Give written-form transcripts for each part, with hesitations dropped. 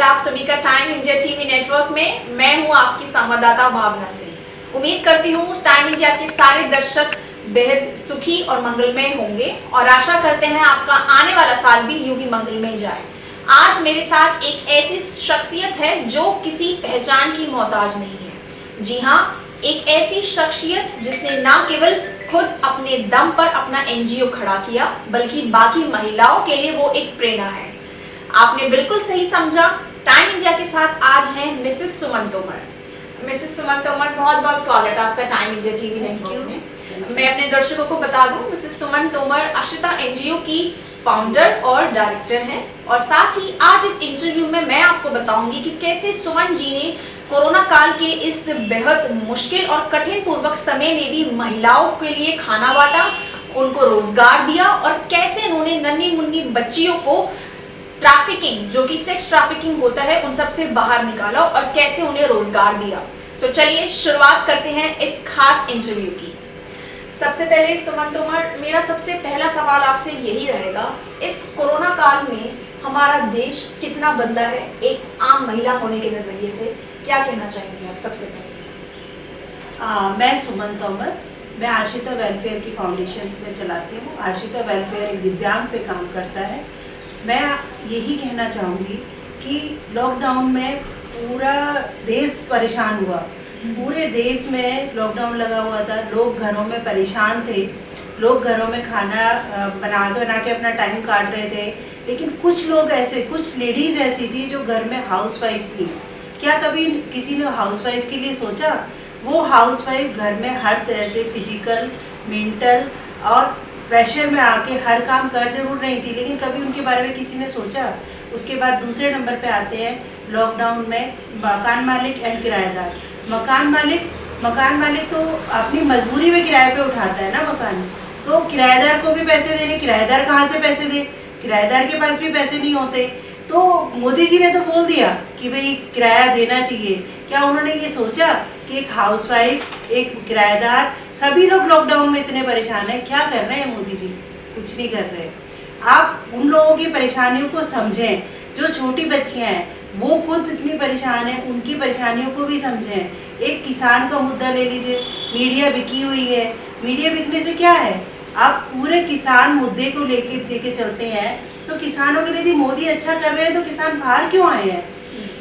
है आप सभी का टाइम इंडिया टीवी नेटवर्क में। मैं हूं आपकी संवाददाता भावना सिंह। उम्मीद करती हूं टाइम इंडिया के सारे दर्शक बेहद सुखी और मंगलमय होंगे और आशा करते हैं आपका आने वाला साल भी यूं ही मंगलमय जाए। आज मेरे साथ एक ऐसी शख्सियत है जो किसी पहचान की मोहताज नहीं है। जी हाँ, एक ऐसी शख्सियत जिसने न केवल खुद अपने दम पर अपना एनजीओ खड़ा किया बल्कि बाकी महिलाओं के लिए वो एक प्रेरणा है। आपने बिल्कुल सही समझा। टाइम इंडिया के साथ आज हैं मिसेस सुमन तोमर। मिसेस सुमन तोमर, बहुत बहुत स्वागत है आपका टाइम इंडिया टीवी नेटवर्क में। मैं अपने दर्शकों को बता दूं, मिसेस सुमन तोमर आशिता एनजीओ की फाउंडर और डायरेक्टर हैं और साथ ही आज इस इंटरव्यू में मैं आपको बताऊंगी कि कैसे सुमन जी ने कोरोना काल के इस बेहद मुश्किल और कठिन पूर्वक समय में भी महिलाओं के लिए खाना बांटा, उनको रोजगार दिया और कैसे उन्होंने नन्ही मुन्नी बच्चियों को ट्रैफिकिंग, जो कि सेक्स ट्रैफिकिंग होता है, उन सब से बाहर निकाला और कैसे उन्हें रोजगार दिया। तो चलिए शुरुआत करते हैं इस खास इंटरव्यू की। सबसे पहले सुमन तोमर, मेरा सबसे पहला सवाल आपसे यही रहेगा, इस कोरोना काल में हमारा देश कितना बदला है एक आम महिला होने के नजरिए से, क्या कहना चाहेंगे आप सबसे पहले? मैं सुमन तोमर, मैं आशिता वेलफेयर की फाउंडेशन में चलाती हूँ। आशिता वेलफेयर एक दिव्यांग पे काम करता है। मैं यही कहना चाहूँगी कि लॉकडाउन में पूरा देश परेशान हुआ। पूरे देश में लॉकडाउन लगा हुआ था, लोग घरों में परेशान थे, लोग घरों में खाना बना के अपना टाइम काट रहे थे। लेकिन कुछ लोग ऐसे, कुछ लेडीज़ ऐसी थी जो घर में हाउसवाइफ थी। क्या कभी किसी ने हाउसवाइफ के लिए सोचा? वो हाउसवाइफ घर में हर तरह से फिजिकल, मेंटल और प्रेशर में आके हर काम कर जरूर रही थी, लेकिन कभी उनके बारे में किसी ने सोचा? उसके बाद दूसरे नंबर पे आते हैं लॉकडाउन में मकान मालिक एंड किराएदार। मकान मालिक तो अपनी मजबूरी में किराए पे उठाता है ना मकान, तो किराएदार को भी पैसे देने, किराएदार कहाँ से पैसे दे? किराएदार के पास भी पैसे नहीं होते। तो मोदी जी ने तो बोल दिया कि भाई किराया देना चाहिए। क्या उन्होंने ये सोचा कि एक हाउसवाइफ, एक किराएदार, सभी लोग लॉकडाउन में इतने परेशान हैं? क्या कर रहे हैं मोदी जी? कुछ नहीं कर रहे। आप उन लोगों की परेशानियों को समझें। जो छोटी बच्चियां हैं वो खुद इतनी परेशान हैं, उनकी परेशानियों को भी समझें। एक किसान का मुद्दा ले लीजिए, मीडिया बिकी हुई है। मीडिया बिकने से क्या है? आप पूरे किसान मुद्दे को लेके चलते हैं तो किसानों के लिए यदि मोदी अच्छा कर रहे हैं तो किसान बाहर क्यों आए हैं?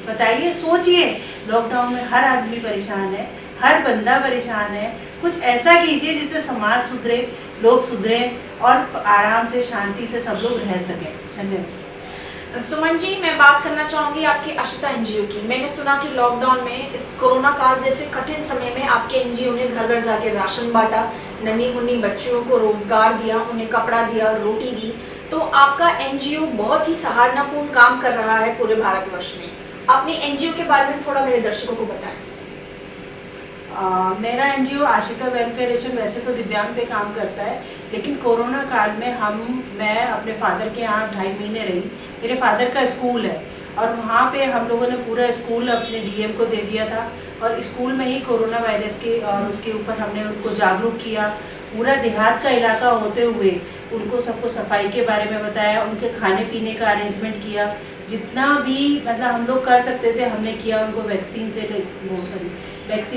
बताइए, सोचिए। लॉकडाउन में हर आदमी परेशान है, हर बंदा परेशान है। कुछ ऐसा कीजिए जिससे समाज सुधरे, लोग सुधरें और आराम से, शांति से सब लोग रह सकें। धन्यवाद। सुमन जी, मैं बात करना चाहूँगी आपकी आशिता एनजीओ की। मैंने सुना कि लॉकडाउन में, इस कोरोना काल जैसे कठिन समय में आपके एनजीओ ने घर घर जाके राशन बांटा, नन्ही मुन्नी बच्चियों को रोजगार दिया, उन्हें कपड़ा दिया, रोटी दी। तो आपका एनजीओ बहुत ही सराहनापूर्ण काम कर रहा है पूरे भारतवर्ष में। अपने एनजीओ के बारे में थोड़ा मेरे दर्शकों को बताएं। मेरा एनजीओ आशिता वेलफेयर वैसे तो दिव्यांग पे काम करता है, लेकिन कोरोना काल में मैं अपने फादर के यहाँ 2.5 महीने रही। मेरे फादर का स्कूल है और वहाँ पे हम लोगों ने पूरा स्कूल अपने डीएम को दे दिया था और स्कूल में ही कोरोना वायरस के और उसके ऊपर हमने उनको जागरूक किया। पूरा देहात का इलाका होते हुए उनको सबको सफाई के बारे में बताया, उनके खाने पीने का अरेंजमेंट किया। जितना भी मतलब हम लोग कर सकते थे हमने किया। उनको वैक्सीन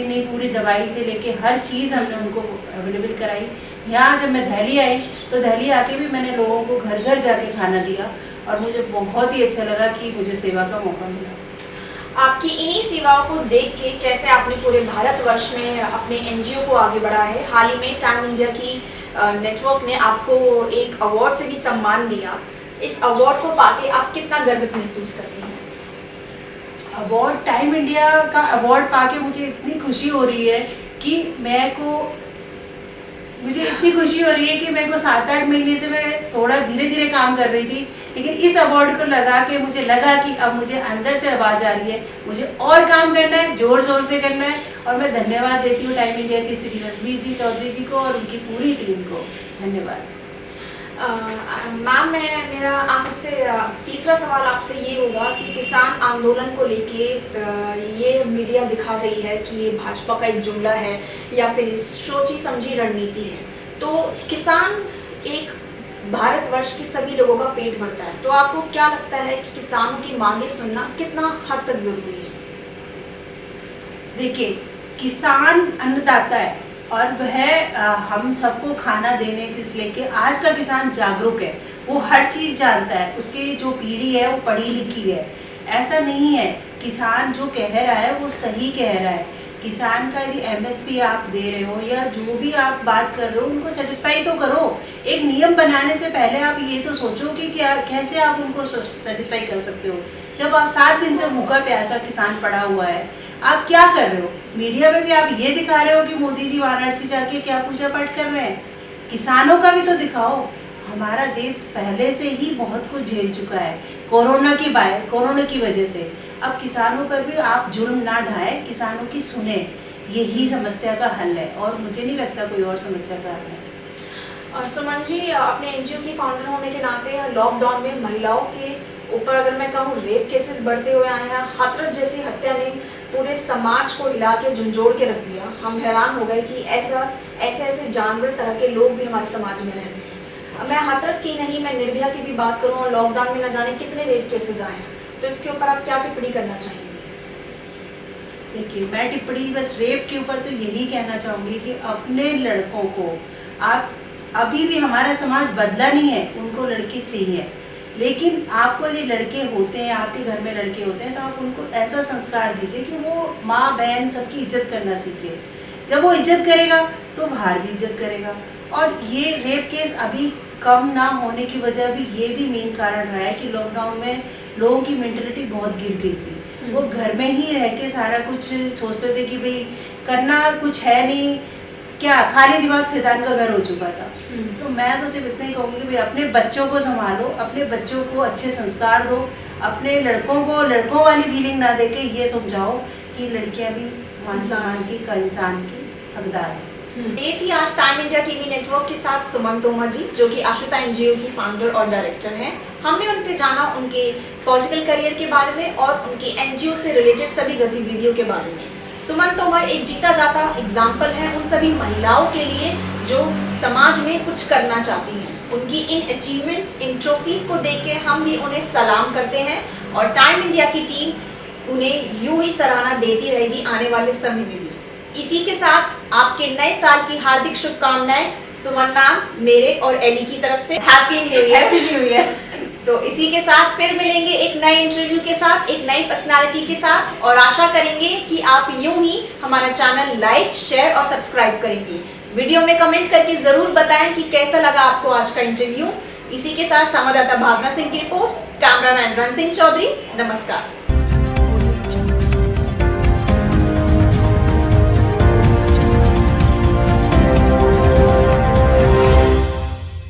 नहीं, पूरी दवाई से लेके हर चीज़ हमने उनको अवेलेबल कराई। यहाँ जब मैं दिल्ली आई तो दिल्ली आके भी मैंने लोगों को घर घर जाके खाना दिया और मुझे बहुत ही अच्छा लगा कि मुझे सेवा का मौका मिला। आपकी इन्हीं सेवाओं को देख के कैसे आपने पूरे भारतवर्ष में अपने एनजीओ को आगे बढ़ा है। हाल ही में टाइम इंडिया की नेटवर्क ने आपको एक अवार्ड से भी सम्मान दिया। इस अवार्ड को पाके आप कितना गर्वित महसूस करते हैं? अवार्ड, टाइम इंडिया का अवार्ड पाके मुझे इतनी खुशी हो रही है कि मुझे इतनी खुशी हो रही है कि मेरे को 7-8 महीने से मैं थोड़ा धीरे धीरे काम कर रही थी, लेकिन इस अवार्ड को लगा के मुझे लगा कि अब मुझे अंदर से आवाज़ आ रही है, मुझे और काम करना है, ज़ोर शोर से करना है। और मैं धन्यवाद देती हूँ टाइम इंडिया के श्री रणवीर जी चौधरी जी को और उनकी पूरी टीम को। धन्यवाद। मैम, मेरा आपसे तीसरा सवाल आपसे ये होगा कि किसान आंदोलन को लेके ये मीडिया दिखा रही है कि ये भाजपा का एक जुमला है या फिर सोची समझी रणनीति है। तो किसान एक भारतवर्ष के सभी लोगों का पेट भरता है, तो आपको क्या लगता है कि किसानों की मांगे सुनना कितना हद तक जरूरी है? देखिए, किसान अन्नदाता है और वह हम सबको खाना देने के से लेके आज का किसान जागरूक है, वो हर चीज़ जानता है, उसकी जो पीढ़ी है वो पढ़ी लिखी है। ऐसा नहीं है, किसान जो कह रहा है वो सही कह रहा है। किसान का यदि एमएसपी आप दे रहे हो या जो भी आप बात कर रहे हो उनको सेटिस्फाई तो करो। एक नियम बनाने से पहले आप ये तो सोचो कि क्या कैसे आप उनको सेटिस्फाई कर सकते हो। जब आप 7 दिन से भूखा प्यासा किसान पड़ा हुआ है, आप क्या कर रहे हो? मीडिया में भी आप ये दिखा रहे हो कि मोदी जी वाराणसी जाके क्या पूजा पाठ कर रहे हैं। किसानों का भी तो दिखाओ। हमारा देश पहले से ही बहुत कुछ झेल चुका है कोरोना की वजह से। अब किसानों पर भी आप जुल्म ना ढाएं, किसानों की सुने, यही समस्या का हल है और मुझे नहीं लगता कोई और समस्या का हल है। सुमन जी, अपने एनजीओ की फाउंडर होने के नाते लॉकडाउन में महिलाओं के ऊपर अगर मैं कहूँ रेप केसेस बढ़ते हुए आए हैं। हाथरस जैसी हत्या ने पूरे समाज को हिला के झंझोड़ के रख दिया। हम हैरान हो गए कि ऐसे जानवर तरह के लोग भी हमारे समाज में रहते हैं। मैं हाथरस की नहीं, मैं निर्भया की भी बात करूं और लॉकडाउन में न जाने कितने रेप केसेस आए हैं, तो इसके ऊपर आप क्या टिप्पणी करना चाहेंगे? देखिए, मैं टिप्पणी बस रेप के ऊपर तो यही कहना चाहूँगी कि अपने लड़कों को आप, अभी भी हमारा समाज बदला नहीं है, उनको लड़के चाहिए, लेकिन आपको यदि लड़के होते हैं, आपके घर में लड़के होते हैं, तो आप उनको ऐसा संस्कार दीजिए कि वो माँ बहन सबकी इज्जत करना सीखे। जब वो इज्जत करेगा तो बाहर भी इज्जत करेगा। और ये रेप केस अभी कम ना होने की वजह भी ये भी मेन कारण रहा है कि लॉकडाउन में लोगों की मेंटलिटी बहुत गिर गई थी। वो घर में ही रह के सारा कुछ सोचते थे कि भाई करना कुछ है नहीं, क्या खाली दिमाग शैतान का घर हो चुका था। तो मैं तो सिर्फ इतना ही कहूँगी कि भाई अपने बच्चों को संभालो, अपने बच्चों को अच्छे संस्कार दो, अपने लड़कों को लड़कों वाली फीलिंग ना देके ये समझाओ कि लड़कियाँ भी इंसान की हकदार है। ये थी आज टाइम इंडिया टीवी नेटवर्क के साथ सुमन तोमर जी, जो कि आश्रिता एनजीओ की फाउंडर और डायरेक्टर हैं। हमने उनसे जाना उनके पॉलिटिकल करियर के बारे में और उनके एनजीओ से रिलेटेड सभी गतिविधियों के बारे में। सुमन तोमर एक जीता जाता एग्जाम्पल है उन सभी महिलाओं के लिए जो समाज में कुछ करना चाहती हैं। उनकी इन अचीवमेंट्स, इन ट्रॉफीज को देख के हम भी उन्हें सलाम करते हैं और टाइम इंडिया की टीम उन्हें यूं ही सराहना देती रहेगी आने वाले समय में भी। इसी के साथ आपके नए साल की हार्दिक शुभकामनाएं सुमन मैम, मेरे और एली की तरफ से। Happy new year. तो इसी के साथ फिर मिलेंगे एक नए इंटरव्यू के साथ, एक नई पर्सनालिटी के साथ, और आशा करेंगे कि आप यूं ही हमारा चैनल लाइक, शेयर और सब्सक्राइब करेंगे। वीडियो में कमेंट करके जरूर बताएं कि कैसा लगा आपको आज का इंटरव्यू। इसी के साथ संवाददाता भावना सिंह की रिपोर्ट, कैमरामैन रण सिंह चौधरी, नमस्कार।